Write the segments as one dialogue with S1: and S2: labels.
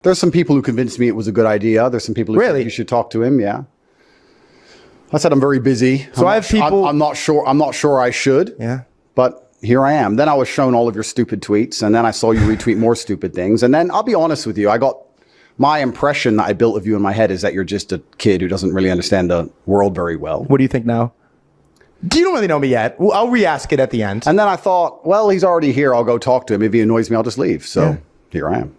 S1: There's some people who convinced me it was a good idea. There's some people who said you should talk to him. Yeah. I said I'm very busy.
S2: So I have people.
S1: I'm not sure. I should.
S2: Yeah.
S1: But here I am. Then I was shown all of your stupid tweets, and then I saw you retweet more stupid things. And then I'll be honest with you. I got my impression that I built of you in my head is that you're just a kid who doesn't really understand the world very well.
S2: What do you think now? You don't really know me yet. I'll re-ask it at the end.
S1: And then I thought, well, he's already here. I'll go talk to him. If he annoys me, I'll just leave. So here I am.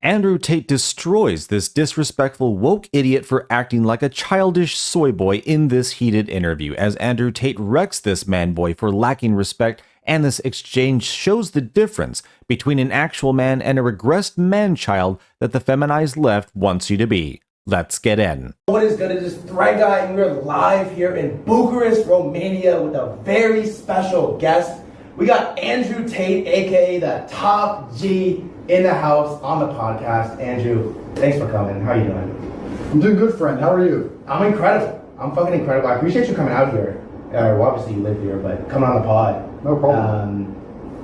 S3: Andrew Tate destroys this disrespectful woke idiot for acting like a childish soy boy in this heated interview, as Andrew Tate wrecks this man boy for lacking respect, and this exchange shows the difference between an actual man and a regressed man-child that the feminized left wants you to be. Let's get in.
S4: What is good? It is Thread Guy, and we're live here in Bucharest, Romania, with a very special guest. We got Andrew Tate, aka the top G in the house on the podcast. Andrew, thanks for coming. How are you doing?
S1: I'm doing good, friend. How are you?
S4: I'm incredible. I'm fucking incredible. I appreciate you coming out here. Well, obviously you live here, but coming on the pod.
S1: No problem.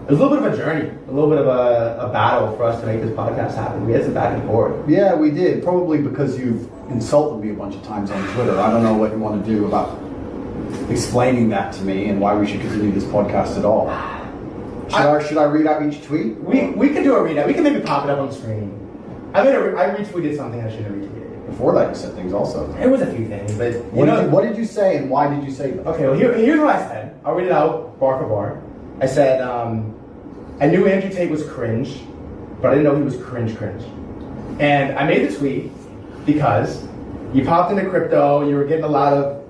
S4: It was a little bit of a journey, a little bit of a battle for us to make this podcast happen. We had some back and forth.
S1: Yeah, we did. Probably because you've insulted me a bunch of times on Twitter. I don't know what you want to do about explaining that to me and why we should continue this podcast at all. Should I read out each tweet?
S4: We can do a readout. We can maybe pop it up on the screen. I retweeted something I shouldn't have retweeted.
S1: Before that, you said things also.
S4: It was a few things, but
S1: what did you say and why did you say that?
S4: Okay, well here's what I said. I'll read it out bar for bar. I said, I knew Andrew Tate was cringe, but I didn't know he was cringe. And I made the tweet because you popped into crypto, you were getting a lot of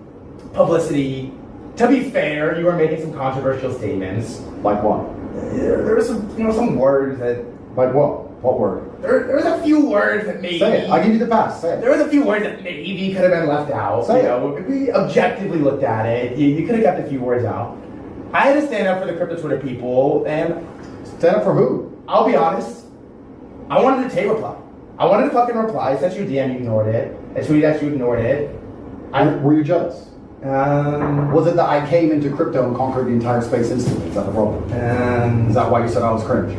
S4: publicity. To be fair, you were making some controversial statements.
S1: Like what?
S4: There were some words that...
S1: Like what? What word?
S4: There was a few words that maybe...
S1: Say it. I'll give you the pass. Say it.
S4: There was a few words that maybe could have been left out.
S1: Say it.
S4: If we objectively looked at it, you could have kept a few words out. I had to stand up for the crypto Twitter people, and...
S1: Stand up for who?
S4: I'll be honest. I wanted a Tate reply. I wanted a fucking reply. I sent you a DM, you ignored it. I tweeted at you, ignored it.
S1: Were you jealous? Was it that I came into crypto and conquered the entire space instantly? Is that the problem? Is that why you said I was cringe?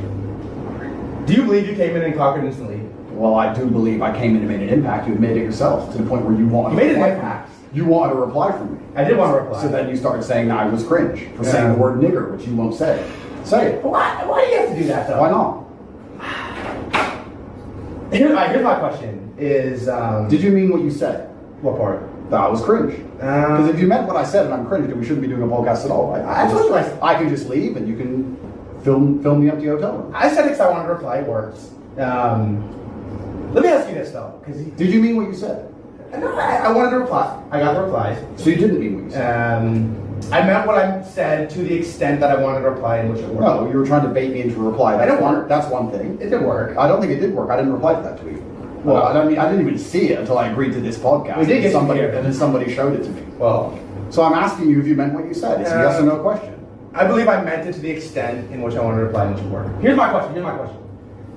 S4: Do you believe you came in and conquered instantly?
S1: Well, I do believe I came in and made an impact. You made it yourself to the point where you wanted
S4: You made an impact.
S1: You wanted a reply from me.
S4: I did want a reply.
S1: So then you started saying I was cringe for saying the word nigger, which you won't say. Say it.
S4: Why do you have to do that, though?
S1: Why not?
S4: Here's my question is...
S1: Did you mean what you said?
S4: What part?
S1: That I was cringe. Because if you meant what I said and I'm cringe, then we shouldn't be doing a podcast at all.
S4: I told you
S1: I can just leave and you can film the empty hotel room.
S4: I said it because I wanted to reply. It works. Let me ask you this, though.
S1: Did you mean what you said?
S4: No, I wanted to reply. I got the reply.
S1: So you didn't mean what you said?
S4: I meant what I said to the extent that I wanted to reply, in which it worked.
S1: No, you were trying to bait me into a reply. That's one thing.
S4: It did work.
S1: I don't think it did work. I didn't reply to that tweet. Well, I didn't even see it until I agreed to this podcast.
S4: We did get
S1: somebody, and then somebody showed it to me.
S4: Well,
S1: so I'm asking you if you meant what you said. It's a yes or no question.
S4: I believe I meant it to the extent in which I wanted to reply, in which it worked. Here's my question.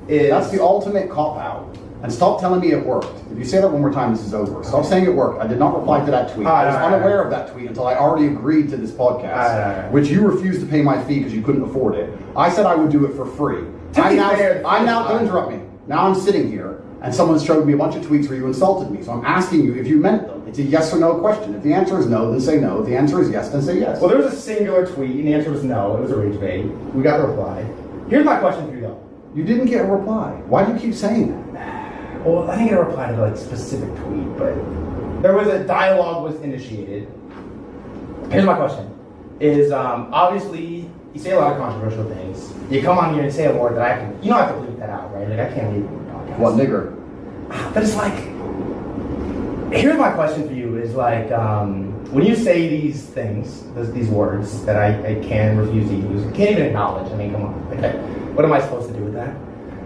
S1: That's the ultimate cop-out. And stop telling me it worked. If you say that one more time, this is over. Stop saying it worked. I did not reply to that tweet. I was unaware of that tweet until I already agreed to this podcast, which you refused to pay my fee because you couldn't afford it. I said I would do it for free. Don't interrupt me. Now I'm sitting here, and someone showed me a bunch of tweets where you insulted me. So I'm asking you if you meant them. It's a yes or no question. If the answer is no, then say no. If the answer is yes, then say yes.
S4: Well, there was a singular tweet, and the answer was no. It was a rage bait. We got the reply. Here's my question for you, though.
S1: You didn't get a reply. Why do you keep saying that?
S4: Well, I didn't get a reply to the specific tweet, but there was a dialogue was initiated. Here's my question: is obviously you say a lot of controversial things. You come on here and say a word that you don't have to bleep that out, right? Like I can't leave it podcast.
S1: What nigger?
S4: But it's like, here's my question for you: is like when you say these things, these words that I can refuse to use, can't even acknowledge. I mean, come on, okay. What am I supposed to do with that?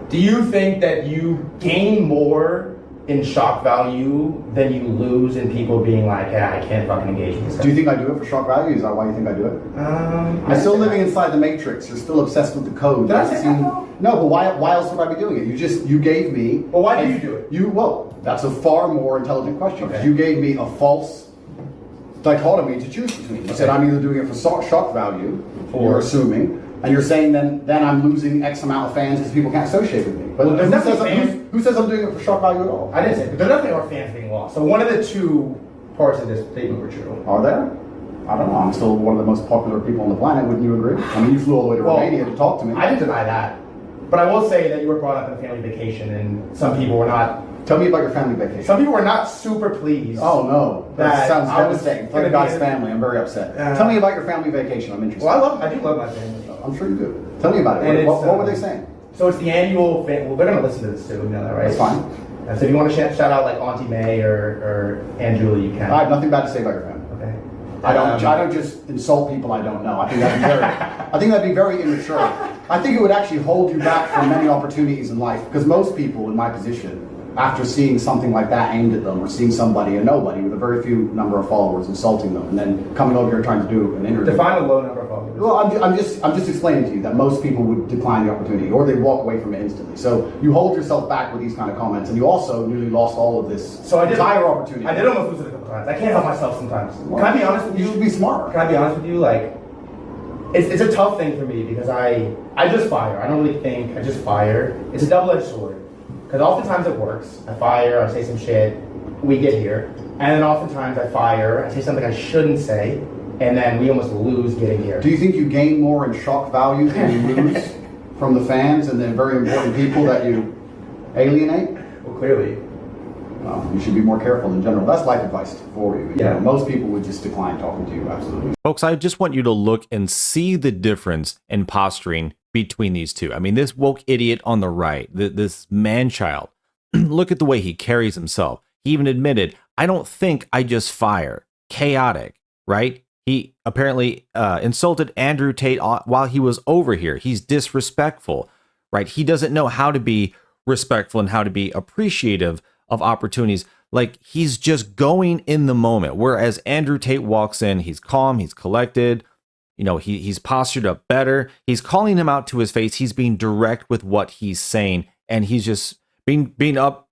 S4: Do you think that you gain more in shock value than you lose in people being like, yeah, I can't fucking engage with this guy?
S1: Do you think I do it for shock value? Is that why you think I do it? I'm still living inside the matrix. You're still obsessed with the code.
S4: Did I say that though?
S1: No, but why else would I be doing it? You gave me...
S4: Well, why do you do it?
S1: Well, that's a far more intelligent question.
S4: Okay.
S1: You gave me a false dichotomy to choose between. You said I'm either doing it for shock value, you're assuming, and you're saying then I'm losing X amount of fans because people can't associate with me. But
S4: well,
S1: who Who says I'm doing it for shock value at all?
S4: I didn't say, but there definitely are fans being lost. So one of the two parts of this statement were true.
S1: Are there? I don't know. I'm still one of the most popular people on the planet. Wouldn't you agree? I mean, you flew all the way to Romania to talk to me.
S4: I didn't deny that. But I will say that you were brought up on a family vacation, and some people were not.
S1: Tell me about your family vacation.
S4: Some people were not super pleased.
S1: Oh, no. That sounds devastating. For the guy's
S4: be
S1: family, I'm very upset. Tell me about your family vacation. I'm interested.
S4: Well, I do love my family.
S1: I'm sure you do. Tell me about it. What were they saying?
S4: So it's the annual, well, they're going to listen to this too, you know that, right?
S1: That's fine.
S4: And so if you want to shout out like Auntie May or Aunt Julie, you can.
S1: I have nothing bad to say about your family.
S4: Okay.
S1: I don't just insult people I don't know. I think that'd be very immature. I think it would actually hold you back from many opportunities in life, because most people in my position, after seeing something like that aimed at them, or seeing somebody, a nobody with a very few number of followers, insulting them, and then coming over here trying to do an interview.
S4: Define a low number of followers.
S1: Well, I'm just explaining to you that most people would decline the opportunity, or they walk away from it instantly. So you hold yourself back with these kind of comments, and you also nearly lost all of this entire opportunity.
S4: I did almost lose it a couple times. I can't help myself sometimes. Well, can I be honest with you?
S1: You should be smart.
S4: Can I be honest with you? Like, it's a tough thing for me because I just fire. I don't really think. I just fire. It's a double-edged sword. Because oftentimes it works. I fire, I say some shit, we get here. And then oftentimes I fire, I say something I shouldn't say, and then we almost lose getting here.
S1: Do you think you gain more in shock value than you lose from the fans and the very important people that you alienate?
S4: Well, clearly.
S1: Well, you should be more careful in general. That's life advice for you.
S4: Yeah.
S1: You know, most people would just decline talking to you, absolutely.
S3: Folks, I just want you to look and see the difference in posturing between these two. I mean, this woke idiot on the right, this man-child, look at the way he carries himself. He even admitted, I don't think I just fire. Chaotic, right? He apparently insulted Andrew Tate while he was over here. He's disrespectful, right? He doesn't know how to be respectful and how to be appreciative of opportunities. Like, he's just going in the moment. Whereas Andrew Tate walks in, he's calm, he's collected. You know, he's postured up better. He's calling him out to his face. He's being direct with what he's saying, and he's just being up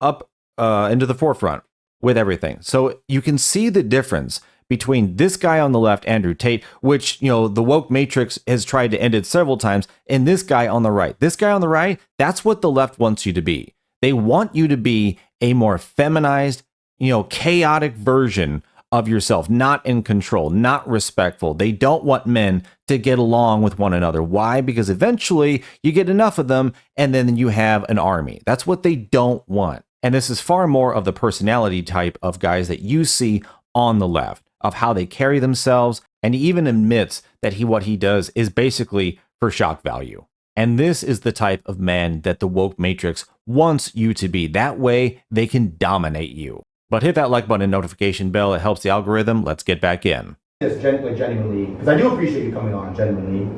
S3: into the forefront with everything. So you can see the difference between this guy on the left, Andrew Tate, which, you know, the woke matrix has tried to end it several times, and this guy on the right. This guy on the right, that's what the left wants you to be. They want you to be a more feminized, you know, chaotic version of yourself, not in control, not respectful. They don't want men to get along with one another. Why? Because eventually you get enough of them and then you have an army. That's what they don't want. And this is far more of the personality type of guys that you see on the left, of how they carry themselves. And he even admits that what he does is basically for shock value. And this is the type of man that the woke matrix wants you to be. That way they can dominate you. But hit that like button and notification bell. It helps the algorithm. Let's get back in.
S4: Just genuinely, because I do appreciate you coming on, genuinely.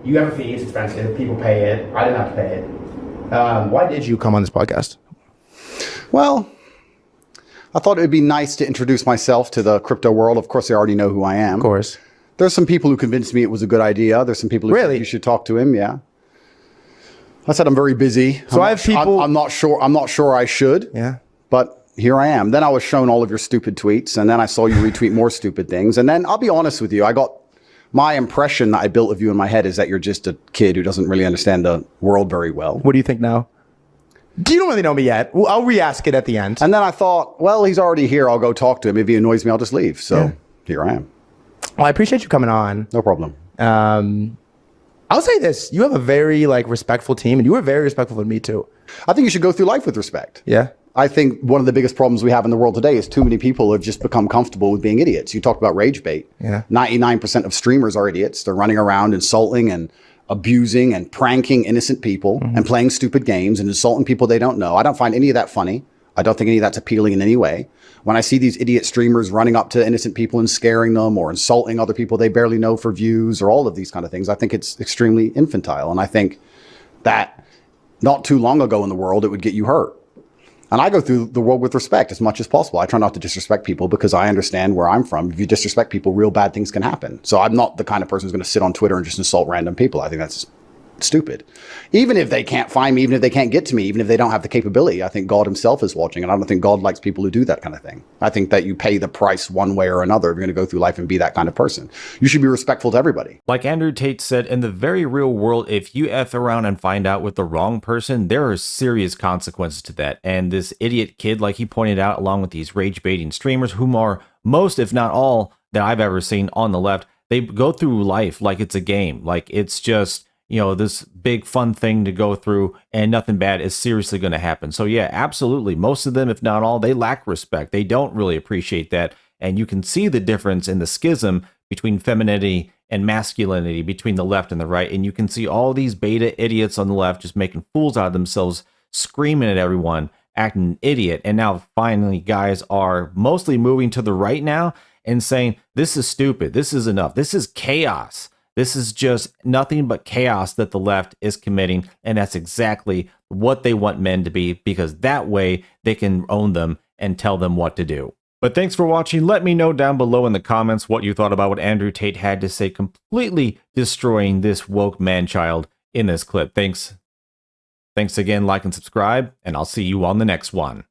S4: You have a fee, it's expensive, people pay it. I didn't have to pay it. Why did you come on this podcast?
S1: Well, I thought it would be nice to introduce myself to the crypto world. Of course, they already know who I am.
S2: Of course.
S1: There's some people who convinced me it was a good idea. There's some people who said you should talk to him, yeah. I said I'm very busy.
S2: So I have people...
S1: I'm not sure I should.
S2: Yeah.
S1: But here I am. Then I was shown all of your stupid tweets, and then I saw you retweet more stupid things. And then I'll be honest with you, I got my impression that I built of you in my head is that you're just a kid who doesn't really understand the world very well.
S2: What do you think now? You don't really know me yet. I'll re-ask it at the end.
S1: And then I thought, well, he's already here. I'll go talk to him. If he annoys me, I'll just leave. So here I am.
S2: Well, I appreciate you coming on.
S1: No problem.
S2: I'll say this. You have a very respectful team, and you were very respectful of me too.
S1: I think you should go through life with respect.
S2: Yeah.
S1: I think one of the biggest problems we have in the world today is too many people have just become comfortable with being idiots. You talked about rage bait.
S2: Yeah.
S1: 99% of streamers are idiots. They're running around insulting and abusing and pranking innocent people and playing stupid games and insulting people they don't know. I don't find any of that funny. I don't think any of that's appealing in any way. When I see these idiot streamers running up to innocent people and scaring them or insulting other people they barely know for views or all of these kind of things, I think it's extremely infantile. And I think that not too long ago in the world, it would get you hurt. And I go through the world with respect as much as possible. I try not to disrespect people because I understand where I'm from. If you disrespect people, real bad things can happen. So I'm not the kind of person who's going to sit on Twitter and just insult random people. I think that's stupid. Even if they can't find me, even if they can't get to me, even if they don't have the capability, I think God himself is watching, and I don't think God likes people who do that kind of thing. I think that you pay the price one way or another if you're going to go through life and be that kind of person. You should be respectful to everybody.
S3: Like Andrew Tate said, in the very real world, if you F around and find out with the wrong person, there are serious consequences to that. And this idiot kid, like he pointed out, along with these rage-baiting streamers, whom are most, if not all, that I've ever seen on the left, they go through life like it's a game. Like it's just, you know, this big fun thing to go through and nothing bad is seriously going to happen. So yeah, absolutely. Most of them, if not all, they lack respect. They don't really appreciate that. And you can see the difference in the schism between femininity and masculinity between the left and the right. And you can see all these beta idiots on the left just making fools out of themselves, screaming at everyone, acting an idiot. And now finally guys are mostly moving to the right now and saying, this is stupid. This is enough. This is chaos. This is just nothing but chaos that the left is committing, and that's exactly what they want men to be, because that way they can own them and tell them what to do. But thanks for watching. Let me know down below in the comments what you thought about what Andrew Tate had to say, completely destroying this woke man-child in this clip. Thanks again, like and subscribe, and I'll see you on the next one.